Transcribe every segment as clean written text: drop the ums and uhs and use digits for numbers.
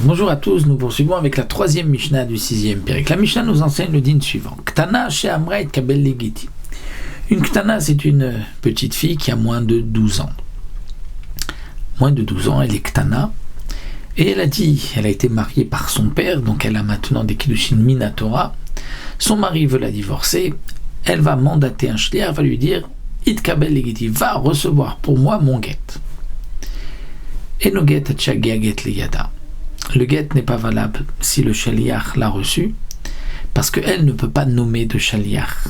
Bonjour à tous, nous poursuivons avec la troisième Mishnah du sixième Pérek. La Mishnah nous enseigne le din suivant. Ktana she'amra et kabel legiti. Une Ktana, c'est une petite fille qui a moins de 12 ans. Moins de 12 ans, elle est Ktana. Et elle a été mariée par son père, donc elle a maintenant des Kiddushin Minatora. Son mari veut la divorcer. Elle va mandater un shliach, va lui dire It kabel legiti, va recevoir pour moi mon get. Et no get atchagia get leyada. Le get n'est pas valable si le shaliach l'a reçu, parce qu'elle ne peut pas nommer de shaliach.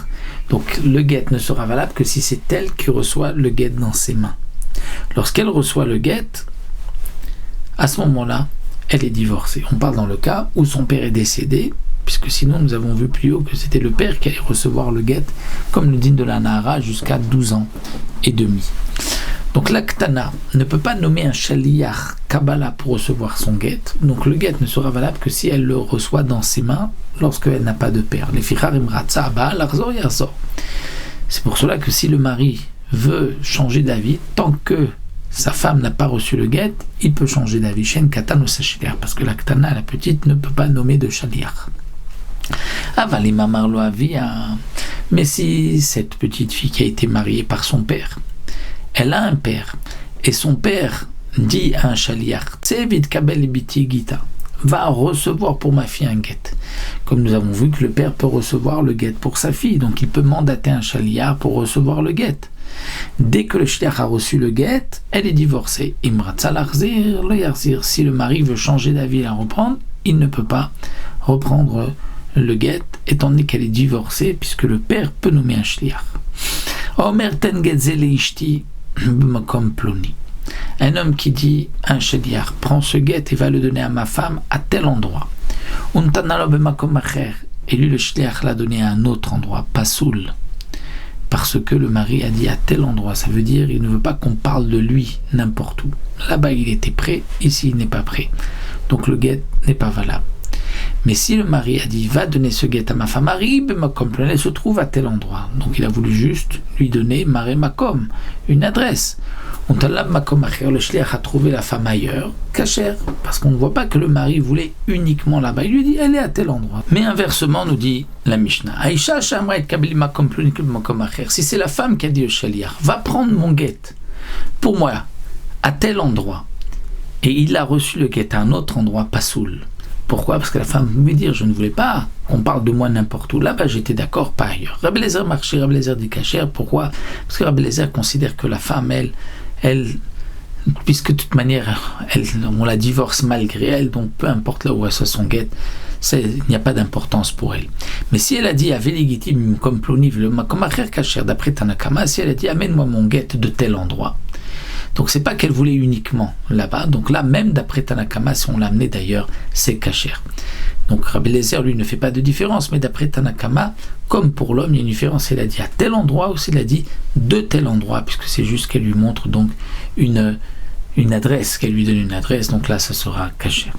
Donc le get ne sera valable que si c'est elle qui reçoit le get dans ses mains. Lorsqu'elle reçoit le get, à ce moment-là, elle est divorcée. On parle dans le cas où son père est décédé, puisque sinon nous avons vu plus haut que c'était le père qui allait recevoir le get, comme le din de la Nahara, jusqu'à 12 ans et demi. Donc la Ktana ne peut pas nommer un shaliach Kabbalah pour recevoir son get. Donc le get ne sera valable que si elle le reçoit dans ses mains lorsqu'elle n'a pas de père. Les ficharim ratza baal arzor yarzor. C'est pour cela que si le mari veut changer d'avis, tant que sa femme n'a pas reçu le get, il peut changer d'avis. Shen katan ou sashiliach, parce que la Ktana, la petite, ne peut pas nommer de shaliach. Avali mamar lo avia. Mais si cette petite fille qui a été mariée par son père, elle a un père, et son père dit à un shaliach, Tsevid kabel biti gita, va recevoir pour ma fille un get. Comme nous avons vu que le père peut recevoir le get pour sa fille, donc il peut mandater un shaliach pour recevoir le get. Dès que le shaliach a reçu le get, elle est divorcée. Imratza l'arzir, le yarzir. Si le mari veut changer d'avis et la reprendre, il ne peut pas reprendre le get, étant donné qu'elle est divorcée, puisque le père peut nommer un shaliach. Omer ten get zele ishti. Un homme qui dit un shaliach, prends ce get et va le donner à ma femme à tel endroit. Et lui le shaliach l'a donné à un autre endroit, pasoul, parce que le mari a dit à tel endroit. Ça veut dire il ne veut pas qu'on parle de lui n'importe où. Là-bas il était prêt, ici il n'est pas prêt. Donc le get n'est pas valable. Mais si le mari a dit va donner ce get à ma femme, elle se trouve à tel endroit. Donc il a voulu juste lui donner Maré Makom, une adresse. Le shliach a trouvé la femme ailleurs, cachère, parce qu'on ne voit pas que le mari voulait uniquement là-bas. Il lui dit elle est à tel endroit. Mais inversement, nous dit la Mishnah, si c'est la femme qui a dit au shliach va prendre mon get pour moi à tel endroit, et il a reçu le get à un autre endroit, pasoul. Pourquoi ? Parce que la femme veut dire, je ne voulais pas qu'on parle de moi n'importe où. Là-bas, j'étais d'accord, pas ailleurs. Rabbi Eliezer marché, Rabbi Eliezer dit cachère. Pourquoi ? Parce que Rabbi Eliezer considère que la femme, elle, puisque de toute manière, on la divorce malgré elle, donc peu importe là où elle soit son guet, il n'y a pas d'importance pour elle. Mais si elle a dit, Aveligiti, comme ploniv, comme acher cachère, d'après Tanakama, si elle a dit, amène-moi mon guet de tel endroit, donc c'est pas qu'elle voulait uniquement là-bas. Donc là, même d'après Tanakama, si on l'a amené d'ailleurs, c'est cachère. Donc Rabbi Eliezer, lui, ne fait pas de différence, mais d'après Tanakama, comme pour l'homme, il y a une différence. Elle a dit à tel endroit ou s'il a dit de tel endroit, puisque c'est juste qu'elle lui montre donc une adresse, qu'elle lui donne une adresse. Donc là, ça sera cachère.